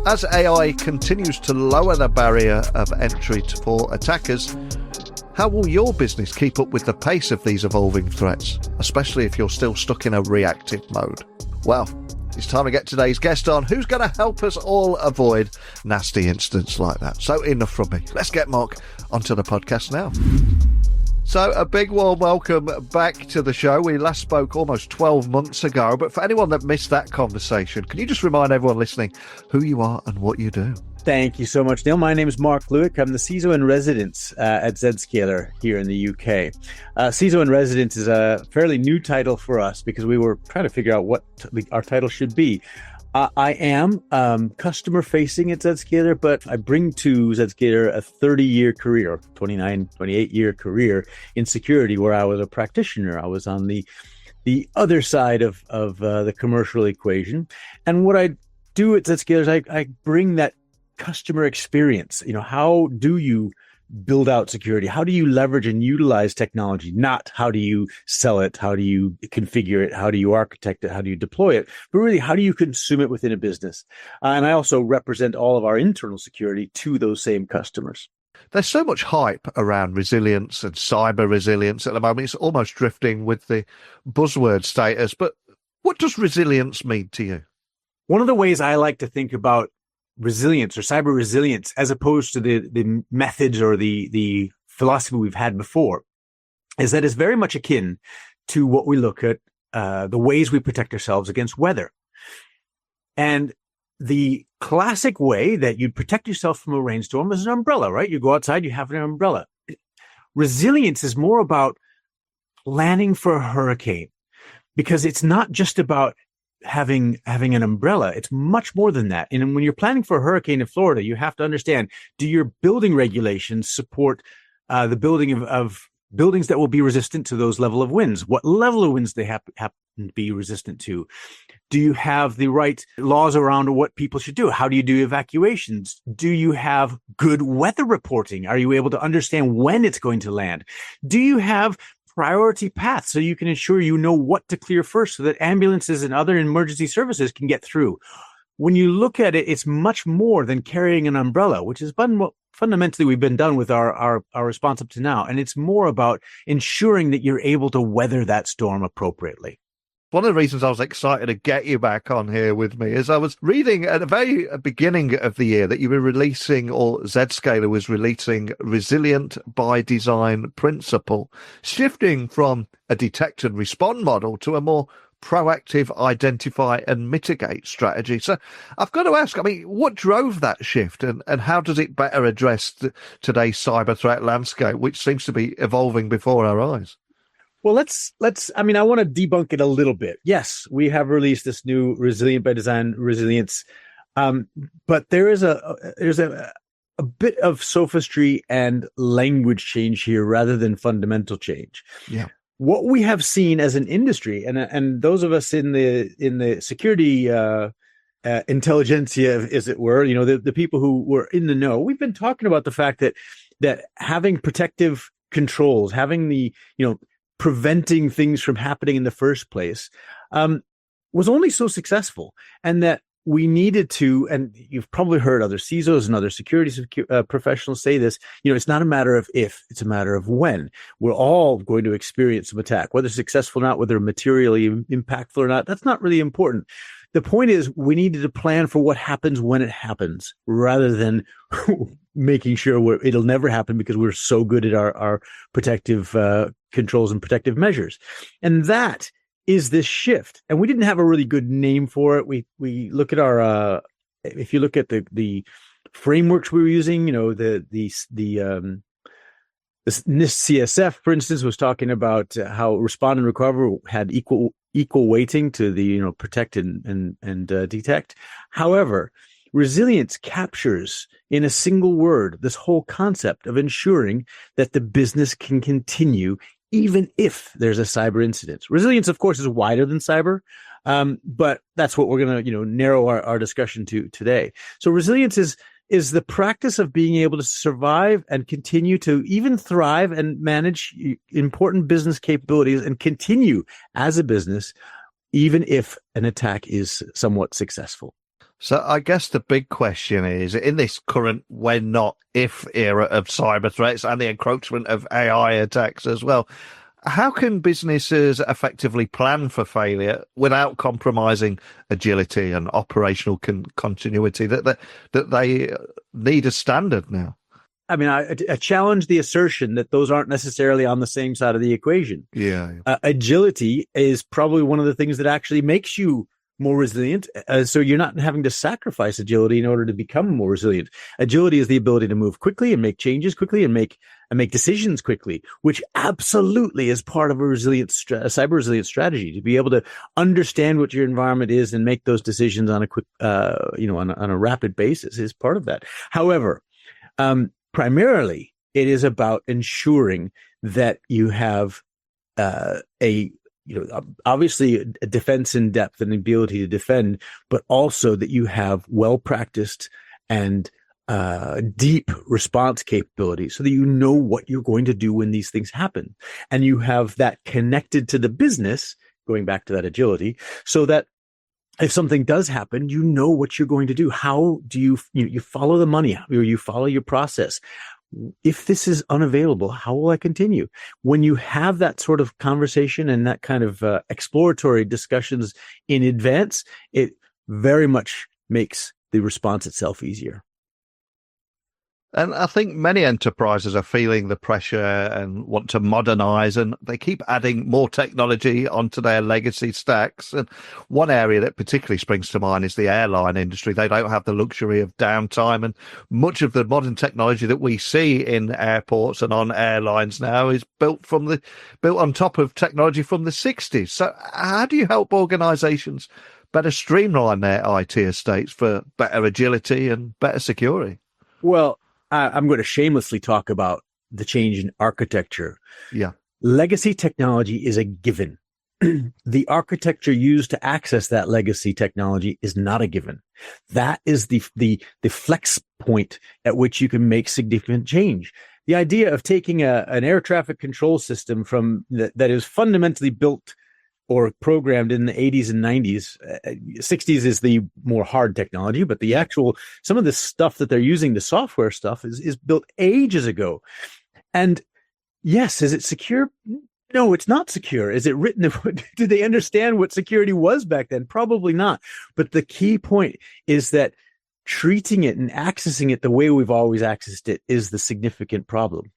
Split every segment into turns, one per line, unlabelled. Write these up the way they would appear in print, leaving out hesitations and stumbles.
As AI continues to lower the barrier of entry for attackers, how will your business keep up with the pace of these evolving threats, especially if you're still stuck in a reactive mode? Well, it's time to get today's guest on, who's going to help us all avoid nasty incidents like that. So enough from me. Let's get Mark onto the podcast now. So a big warm welcome back to the show. We last spoke almost 12 months ago, but for anyone that missed that conversation, can you just remind everyone listening who you are and what you do?
Thank you so much, Neil. My name is Mark Lluic. I'm the CISO in residence at Zscaler here in the UK. CISO in residence is a fairly new title for us because we were trying to figure out what our title should be. I am customer facing at Zscaler, but I bring to Zscaler a 30-year career, 28-year career in security, where I was a practitioner. I was on the other side of the commercial equation. And what I do at Zscaler is I bring that customer experience. You know, how do you build out security? How do you leverage and utilize technology? Not how do you sell it? How do you configure it? How do you architect it? How do you deploy it? But really, how do you consume it within a business? And I also represent all of our internal security to those same customers.
There's so much hype around resilience and cyber resilience at the moment. It's almost drifting with the buzzword status. But what does resilience mean to you?
One of the ways I like to think about resilience or cyber resilience, as opposed to the methods or the philosophy we've had before, is that it's very much akin to what we look at, the ways we protect ourselves against weather. And the classic way that you'd protect yourself from a rainstorm is an umbrella, right? You go outside, you have an umbrella. Resilience is more about planning for a hurricane, because it's not just about having an umbrella. It's much more than that. And when you're planning for a hurricane in Florida, you have to understand, do your building regulations support the building of buildings that will be resistant to those level of winds? What level of winds they happen to be resistant to? Do you have the right laws around what people should do? How do you do evacuations? Do you have good weather reporting? Are you able to understand when it's going to land? Do you have priority paths so you can ensure you know what to clear first so that ambulances and other emergency services can get through? When you look at it, it's much more than carrying an umbrella, which is what fundamentally we've been done with our response up to now. And it's more about ensuring that you're able to weather that storm appropriately.
One of the reasons I was excited to get you back on here with me is I was reading at the very beginning of the year that you were releasing, or Zscaler was releasing, Resilient by Design principle, shifting from a detect and respond model to a more proactive identify and mitigate strategy. So I've got to ask, I mean, what drove that shift, and how does it better address today's cyber threat landscape, which seems to be evolving before our eyes?
Well, let's, I want to debunk it a little bit. Yes, we have released this new Resilient by Design resilience. But there's a bit of sophistry and language change here rather than fundamental change.
Yeah.
What we have seen as an industry, and those of us in the security intelligentsia, as it were, the people who were in the know, we've been talking about the fact that having protective controls, having preventing things from happening in the first place, was only so successful, and that we needed to, and you've probably heard other CISOs and other security professionals say this, it's not a matter of if, it's a matter of when. We're all going to experience some attack, whether successful or not, whether materially impactful or not, that's not really important. The point is, we needed to plan for what happens when it happens, rather than making sure it'll never happen because we're so good at our protective controls and protective measures. And that is this shift. And we didn't have a really good name for it. We look at our, if you look at the frameworks we were using, the NIST CSF, for instance, was talking about how respond and recover had equal weighting to the protect and detect. However, resilience captures in a single word this whole concept of ensuring that the business can continue even if there's a cyber incident. Resilience, of course, is wider than cyber, but that's what we're going to narrow our discussion to today. So resilience is the practice of being able to survive and continue to even thrive and manage important business capabilities and continue as a business, even if an attack is somewhat successful.
So I guess the big question is, in this current when not if era of cyber threats and the encroachment of AI attacks as well, how can businesses effectively plan for failure without compromising agility and operational continuity that they need as standard now?
I mean, I challenge the assertion that those aren't necessarily on the same side of the equation.
Yeah.
Agility is probably one of the things that actually makes you more resilient. So you're not having to sacrifice agility in order to become more resilient. Agility is the ability to move quickly and make changes quickly and make decisions quickly, which absolutely is part of a cyber resilient strategy, to be able to understand what your environment is and make those decisions on a quick, on a rapid basis is part of that. However, primarily, it is about ensuring that you have obviously a defense in depth and the ability to defend, but also that you have well-practiced and deep response capability so that you know what you're going to do when these things happen. And you have that connected to the business, going back to that agility, so that if something does happen, you know what you're going to do. How do you follow the money, or you follow your process? If this is unavailable, how will I continue? When you have that sort of conversation and that kind of exploratory discussions in advance, it very much makes the response itself easier.
And I think many enterprises are feeling the pressure and want to modernize, and they keep adding more technology onto their legacy stacks. And one area that particularly springs to mind is the airline industry. They don't have the luxury of downtime, and much of the modern technology that we see in airports and on airlines now is built on top of technology from the 60s. So how do you help organizations better streamline their IT estates for better agility and better security?
Well, I'm going to shamelessly talk about the change in architecture.
Yeah.
Legacy technology is a given. The architecture used to access that legacy technology is not a given. That is the flex point at which you can make significant change. The idea of taking an air traffic control system from that is fundamentally built or programmed in the 80s and 90s. 60s is the more hard technology, but some of the stuff that they're using, the software stuff, is built ages ago. And yes, is it secure? No, it's not secure. Is it written? Did they understand what security was back then? Probably not. But the key point is that treating it and accessing it the way we've always accessed it is the significant problem.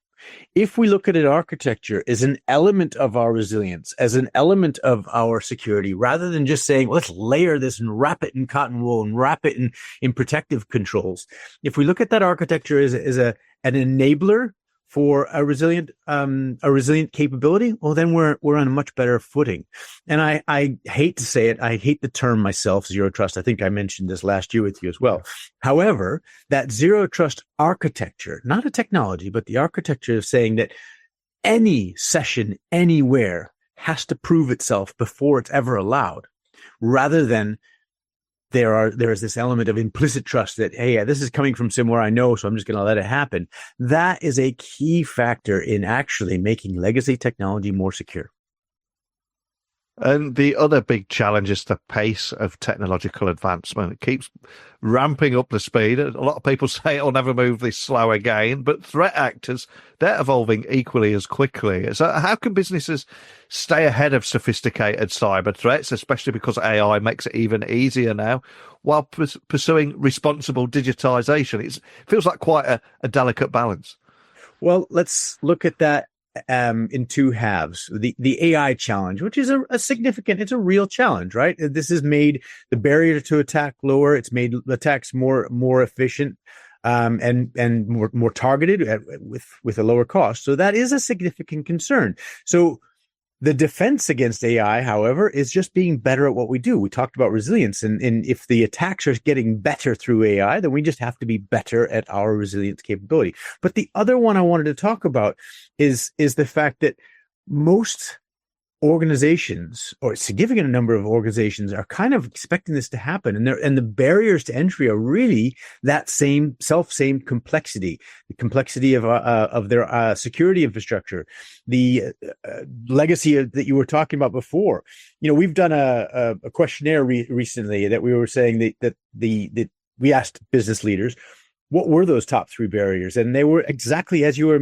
If we look at an architecture as an element of our resilience, as an element of our security, rather than just saying, let's layer this and wrap it in cotton wool and wrap it in protective controls. If we look at that architecture as an enabler for a resilient capability, well, then we're on a much better footing. And I hate to say it. I hate the term myself, zero trust. I think I mentioned this last year with you as well. However, that zero trust architecture, not a technology, but the architecture of saying that any session anywhere has to prove itself before it's ever allowed, rather than there is this element of implicit trust that, hey, this is coming from somewhere I know, so I'm just going to let it happen. That is a key factor in actually making legacy technology more secure.
And the other big challenge is the pace of technological advancement. It keeps ramping up the speed. A lot of people say it'll never move this slow again, but threat actors, they're evolving equally as quickly. So how can businesses stay ahead of sophisticated cyber threats, especially because AI makes it even easier now, while pursuing responsible digitization? It feels like quite a delicate balance.
Well, let's look at that in two halves. The AI challenge, which is it's a real challenge, right? This has made the barrier to attack lower. It's made attacks more efficient, and more targeted with a lower cost. So that is a significant concern. So the defense against AI, however, is just being better at what we do. We talked about resilience, and if the attacks are getting better through AI, then we just have to be better at our resilience capability. But the other one I wanted to talk about is the fact that most organizations, or a significant number of organizations, are kind of expecting this to happen, and the barriers to entry are really that same complexity, the complexity of their security infrastructure, the legacy that you were talking about before. We've done a questionnaire recently that we were saying that we asked business leaders, what were those top 3 barriers? And they were exactly as you were,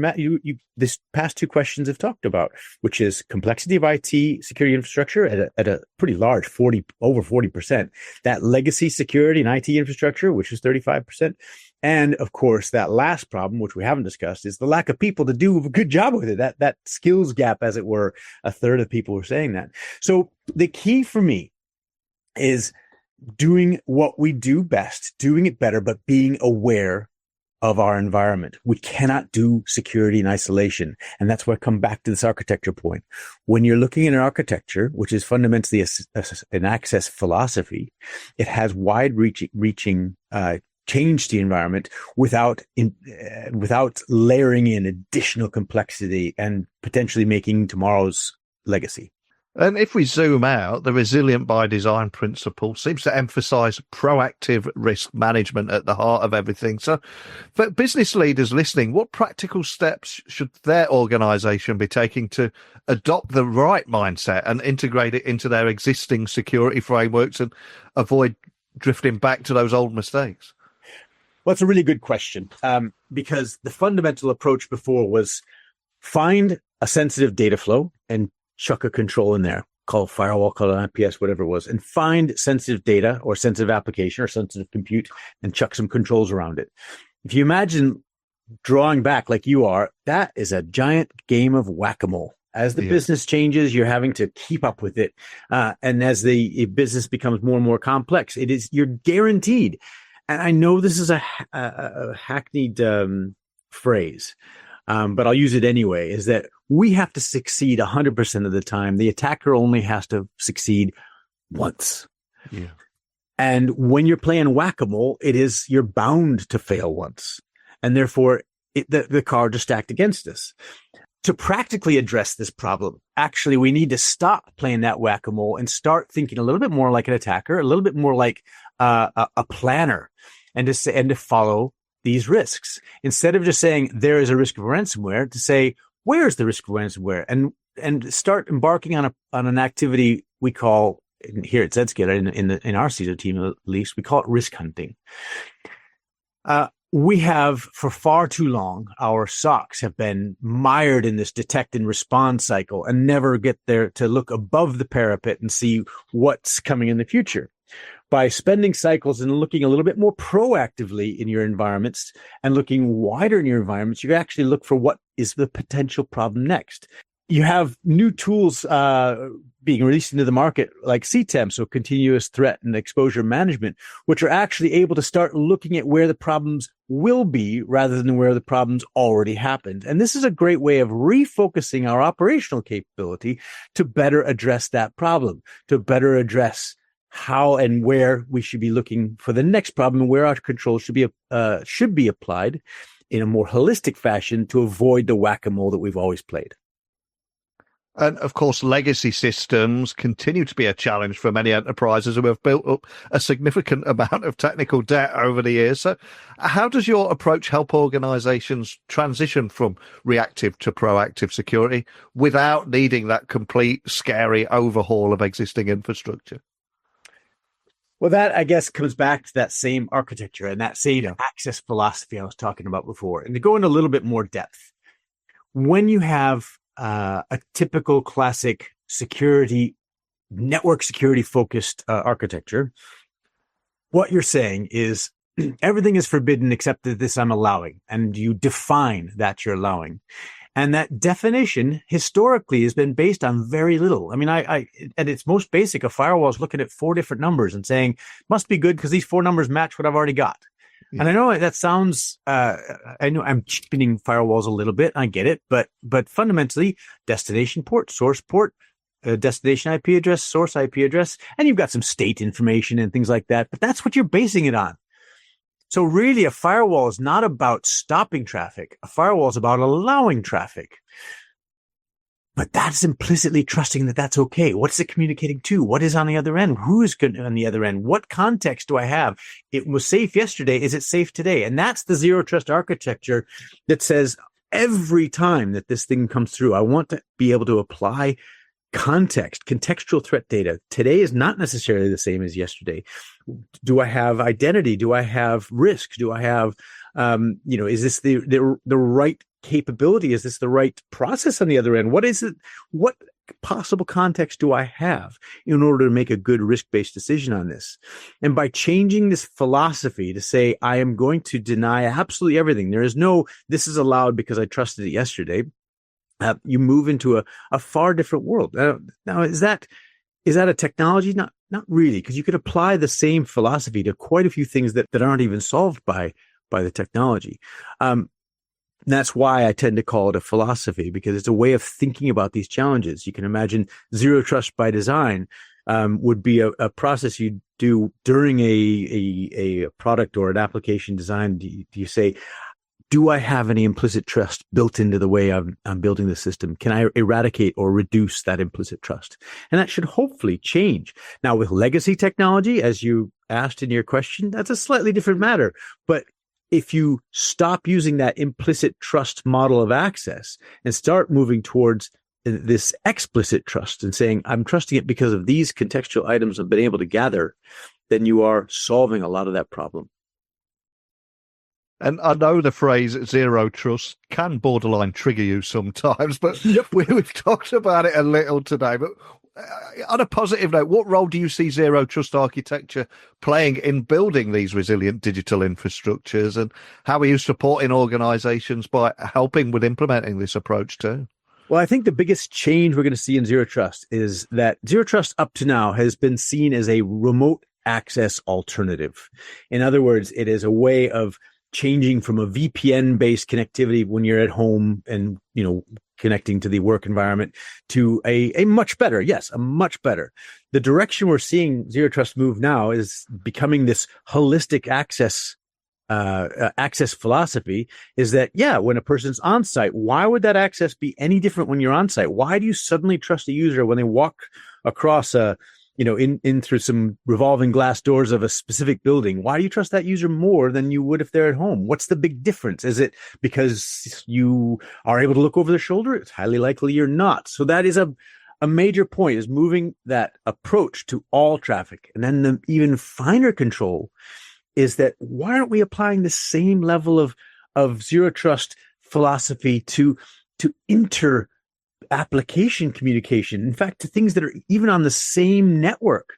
this past 2 questions have talked about, which is complexity of IT security infrastructure at a pretty large over 40%, that legacy security and IT infrastructure, which is 35%. And of course, that last problem, which we haven't discussed, is the lack of people to do a good job with it. That skills gap, as it were, a third of people were saying that. So the key for me is doing what we do best, doing it better, but being aware of our environment. We cannot do security in isolation. And that's where I come back to this architecture point. When you're looking at an architecture, which is fundamentally an access philosophy, it has wide-reaching change to the environment without layering in additional complexity and potentially making tomorrow's legacy.
And if we zoom out, the resilient by design principle seems to emphasize proactive risk management at the heart of everything. So for business leaders listening, what practical steps should their organization be taking to adopt the right mindset and integrate it into their existing security frameworks and avoid drifting back to those old mistakes?
Well, it's a really good question, because the fundamental approach before was find a sensitive data flow and chuck a control in there, call it firewall, call it IPS, whatever it was, and find sensitive data or sensitive application or sensitive compute and chuck some controls around it. If you imagine drawing back like you are, that is a giant game of whack-a-mole. As the business changes, you're having to keep up with it. And as the business becomes more and more complex, you're guaranteed. And I know this is a hackneyed phrase, but I'll use it anyway, is that we have to succeed 100% of the time. The attacker only has to succeed once.
Yeah.
And when you're playing whack-a-mole, you're bound to fail once. And therefore, the cards are stacked against us. To practically address this problem, actually, we need to stop playing that whack-a-mole and start thinking a little bit more like an attacker, a little bit more like a planner, and to follow these risks. Instead of just saying there is a risk of ransomware, to say where's the risk of ransomware, and start embarking on an activity we call here at Zscaler in our CISO team at least, we call it risk hunting. We have, for far too long, our SOCs have been mired in this detect and respond cycle and never get there to look above the parapet and see what's coming in the future. By spending cycles and looking a little bit more proactively in your environments and looking wider in your environments, you actually look for what is the potential problem next. You have new tools being released into the market like CTEM, so continuous threat and exposure management, which are actually able to start looking at where the problems will be rather than where the problems already happened. And this is a great way of refocusing our operational capability to better address that problem, to better address how and where we should be looking for the next problem and where our controls should be applied in a more holistic fashion to avoid the whack-a-mole that we've always played.
And of course, legacy systems continue to be a challenge for many enterprises who have built up a significant amount of technical debt over the years. So how does your approach help organizations transition from reactive to proactive security without needing that complete, scary overhaul of existing infrastructure?
Well, that, I guess, comes back to that same architecture and that same access philosophy I was talking about before. And to go into a little bit more depth, when you have a typical classic network security focused architecture, what you're saying is everything is forbidden except that this I'm allowing, and you define that you're allowing. And that definition historically has been based on very little. I mean, at its most basic, a firewall is looking at 4 different numbers and saying, must be good because these 4 numbers match what I've already got. Yeah. And I know that sounds, I know I'm cheapening firewalls a little bit. I get it. But fundamentally, destination port, source port, destination IP address, source IP address, and you've got some state information and things like that. But that's what you're basing it on. So really, a firewall is not about stopping traffic. A firewall is about allowing traffic. But that's implicitly trusting that that's okay. What's it communicating to? What is on the other end? Who is on the other end? What context do I have? It was safe yesterday. Is it safe today? And that's the zero trust architecture that says every time that this thing comes through, I want to be able to apply context, contextual threat data. Today is not necessarily the same as yesterday. Do I have identity? Do I have risk? Do I have, is this the right capability? Is this the right process on the other end? What is it? What possible context do I have in order to make a good risk-based decision on this? And by changing this philosophy to say, I am going to deny absolutely everything. There is no, this is allowed because I trusted it yesterday. You move into a far different world. Now, is that a technology? Not really, because you could apply the same philosophy to quite a few things that aren't even solved by the technology. That's why I tend to call it a philosophy, because it's a way of thinking about these challenges. You can imagine zero trust by design would be a process you do during a product or an application design. Do you say, do I have any implicit trust built into the way I'm building the system? Can I eradicate or reduce that implicit trust? And that should hopefully change. Now, with legacy technology, as you asked in your question, that's a slightly different matter. But if you stop using that implicit trust model of access and start moving towards this explicit trust and saying, I'm trusting it because of these contextual items I've been able to gather, then you are solving a lot of that problem.
And I know the phrase zero trust can borderline trigger you sometimes, but we've talked about it a little today. But on a positive note, what role do you see zero trust architecture playing in building these resilient digital infrastructures? And how are you supporting organizations by helping with implementing this approach too?
Well, I think the biggest change we're going to see in zero trust is that zero trust up to now has been seen as a remote access alternative. In other words, it is a way of changing from a VPN-based connectivity when you're at home and, connecting to the work environment to a much better, a much better. The direction we're seeing zero trust move now is becoming this holistic access philosophy. Is that, when a person's on site, why would that access be any different when you're on site? Why do you suddenly trust a user when they walk across in through some revolving glass doors of a specific building? Why do you trust that user more than you would if they're at home? What's the big difference? Is it because you are able to look over their shoulder? It's highly likely you're not. So that is a major point, is moving that approach to all traffic. And then the even finer control is that, why aren't we applying the same level of zero trust philosophy to application communication, in fact, to things that are even on the same network?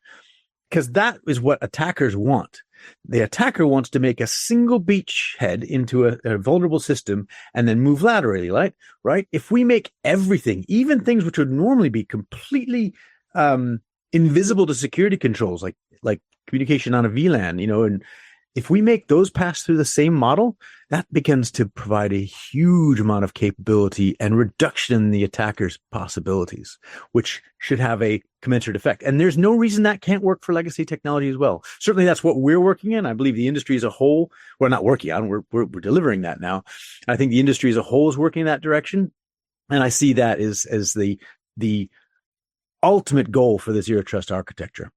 Because that is what attackers want. The attacker wants to make a single beachhead into a vulnerable system and then move laterally, right? If we make everything, even things which would normally be completely invisible to security controls, like communication on a VLAN, and if we make those pass through the same model, that begins to provide a huge amount of capability and reduction in the attacker's possibilities, which should have a commensurate effect. And there's no reason that can't work for legacy technology as well. Certainly that's what we're working in. I believe the industry as a whole, we're not working on, we're delivering that now. I think the industry as a whole is working in that direction. And I see that as the ultimate goal for the zero trust architecture.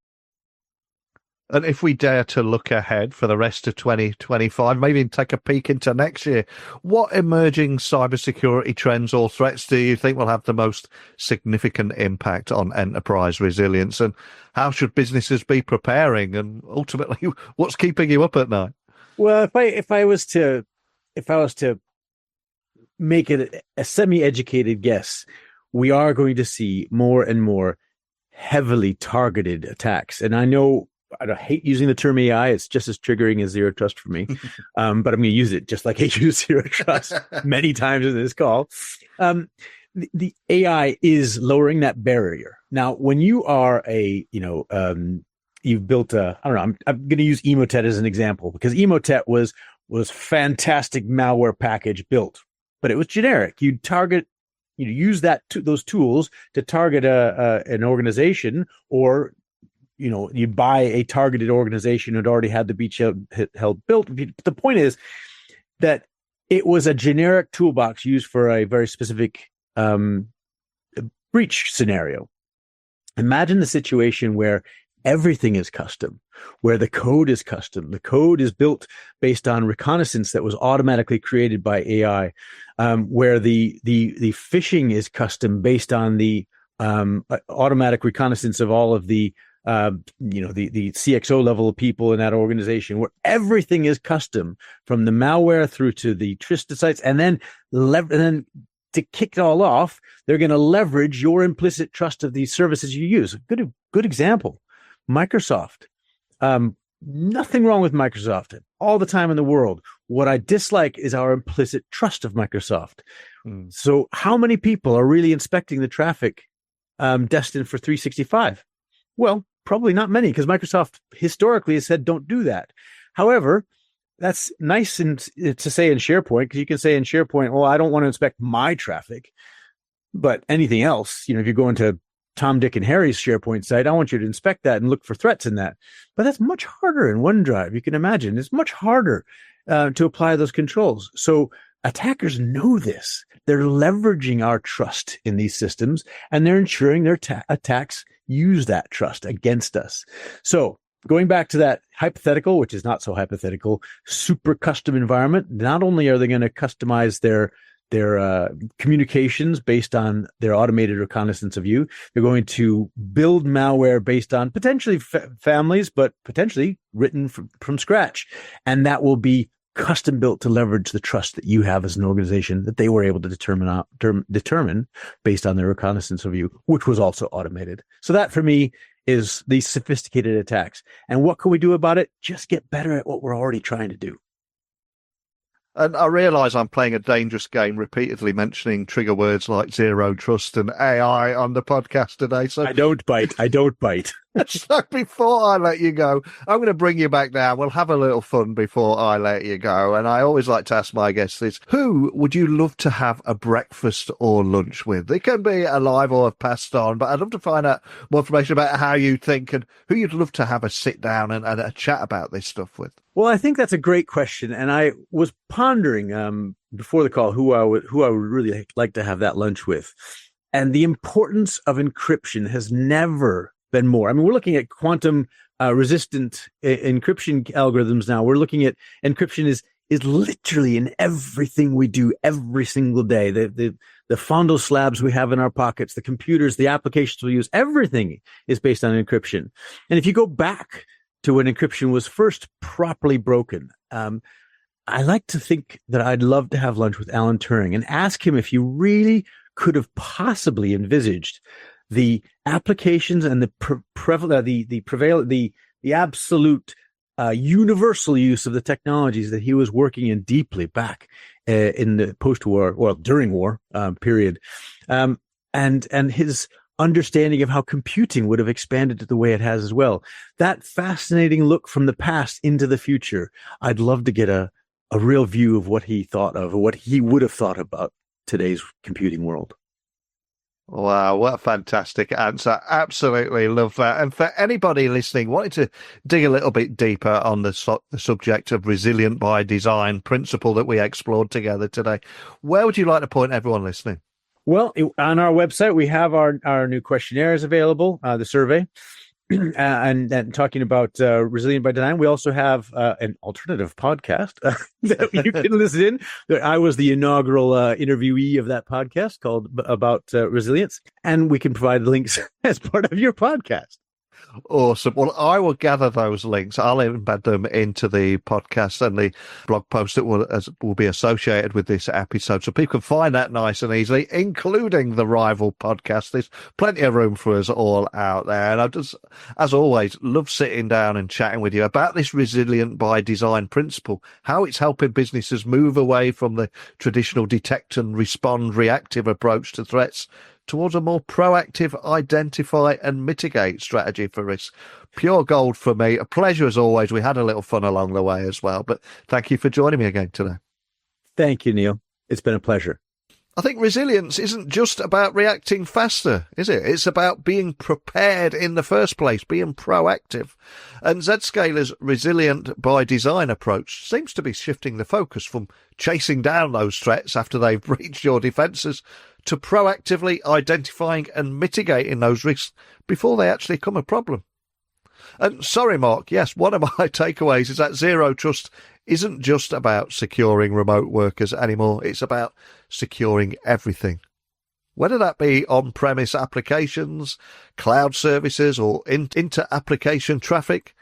And if we dare to look ahead for the rest of 2025, maybe take a peek into next year, what emerging cybersecurity trends or threats do you think will have the most significant impact on enterprise resilience? And how should businesses be preparing? And ultimately, what's keeping you up at night?
Well, if I was to make it a semi-educated guess, we are going to see more and more heavily targeted attacks. And I know, I hate using the term AI. It's just as triggering as zero trust for me. But I'm going to use it just like I use zero trust many times in this call. The AI is lowering that barrier. Now, when you are you've built I'm going to use Emotet as an example, because Emotet was fantastic malware package built, but it was generic. You'd target, use those tools to target an organization, or you buy a targeted organization that already had the beachhead built. The point is that it was a generic toolbox used for a very specific breach scenario. Imagine the situation where everything is custom, where the code is custom. The code is built based on reconnaissance that was automatically created by AI, where the phishing is custom based on the automatic reconnaissance of all of the the CXO level of people in that organization, where everything is custom from the malware through to the trusted sites, and then to kick it all off, they're going to leverage your implicit trust of these services you use. Good example, Microsoft. Nothing wrong with Microsoft all the time in the world. What I dislike is our implicit trust of Microsoft. So how many people are really inspecting the traffic destined for 365? Well, probably not many, because Microsoft historically has said don't do that. However, that's nice to say in SharePoint, because you can say in SharePoint, well, I don't want to inspect my traffic, but anything else, if you go into Tom, Dick, and Harry's SharePoint site, I want you to inspect that and look for threats in that. But that's much harder in OneDrive. You can imagine it's much harder to apply those controls. So attackers know this. They're leveraging our trust in these systems, and they're ensuring their attacks use that trust against us. So going back to that hypothetical, which is not so hypothetical, super custom environment, not only are they going to customize their communications based on their automated reconnaissance of you, they're going to build malware based on potentially families, but potentially written from scratch. And that will be custom built to leverage the trust that you have as an organization that they were able to determine based on their reconnaissance of you, which was also automated. So that for me is these sophisticated attacks. And what can we do about it? Just get better at what we're already trying to do.
And I realise I'm playing a dangerous game, repeatedly mentioning trigger words like zero trust and AI on the podcast today. So
I don't bite.
So before I let you go, I'm going to bring you back down. We'll have a little fun before I let you go. And I always like to ask my guests this: who would you love to have a breakfast or lunch with? They can be alive or have passed on, but I'd love to find out more information about how you think and who you'd love to have a sit down and a chat about this stuff with.
Well, I think that's a great question. And I was pondering before the call who I would really like to have that lunch with. And the importance of encryption has never been more. I mean, we're looking at quantum resistant encryption algorithms now. We're looking at encryption is literally in everything we do every single day. The Fondo slabs we have in our pockets, the computers, the applications we use, everything is based on encryption. And if you go back to when encryption was first properly broken, I like to think that I'd love to have lunch with Alan Turing and ask him if he really could have possibly envisaged the applications and the absolute universal use of the technologies that he was working in deeply back in the post-war, well, during war period, and his understanding of how computing would have expanded to the way it has as well. That fascinating look from the past into the future. I'd love to get a real view of what he thought of, or what he would have thought about today's computing world.
Wow, what a fantastic answer. Absolutely love that. And for anybody listening, wanting to dig a little bit deeper on the subject of resilient by design principle that we explored together today, where would you like to point everyone listening?
Well, on our website, we have our new questionnaires available, the survey, and talking about resilient by design. We also have an alternative podcast that you can listen in. I was the inaugural interviewee of that podcast called about resilience, and we can provide links as part of your podcast.
Awesome. Well, I will gather those links. I'll embed them into the podcast and the blog post that will be associated with this episode, so people can find that nice and easily, including the rival podcast. There's plenty of room for us all out there. And I just, as always, love sitting down and chatting with you about this resilient by design principle, how it's helping businesses move away from the traditional detect and respond reactive approach to threats towards a more proactive identify and mitigate strategy for risk. Pure gold for me. A pleasure as always. We had a little fun along the way as well, but thank you for joining me again today.
Thank you, Neil. It's been a pleasure.
I think resilience isn't just about reacting faster, is it? It's about being prepared in the first place, being proactive. And Zscaler's resilient by design approach seems to be shifting the focus from chasing down those threats after they've breached your defences to proactively identifying and mitigating those risks before they actually become a problem. And sorry, Mark, yes, one of my takeaways is that Zero Trust isn't just about securing remote workers anymore. It's about securing everything. Whether that be on-premise applications, cloud services, or inter-application traffic,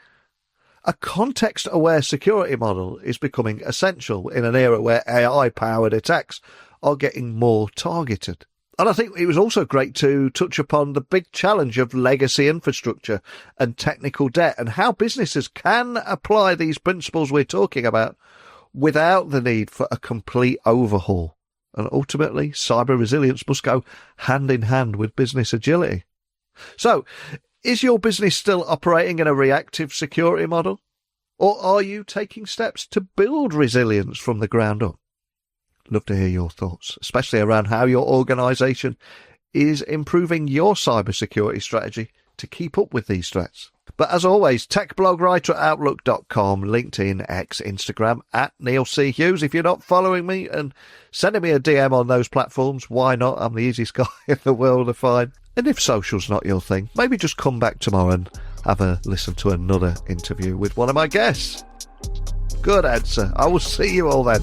a context-aware security model is becoming essential in an era where AI-powered attacks are getting more targeted. And I think it was also great to touch upon the big challenge of legacy infrastructure and technical debt and how businesses can apply these principles we're talking about without the need for a complete overhaul. And ultimately, cyber resilience must go hand in hand with business agility. So, is your business still operating in a reactive security model? Or are you taking steps to build resilience from the ground up? Love to hear your thoughts, especially around how your organisation is improving your cybersecurity strategy to keep up with these threats. But as always, techblogwriter@outlook.com, LinkedIn, X, Instagram, @Neil C. Hughes. If you're not following me and sending me a DM on those platforms, why not? I'm the easiest guy in the world to find. And if social's not your thing, maybe just come back tomorrow and have a listen to another interview with one of my guests. Good answer. I will see you all then.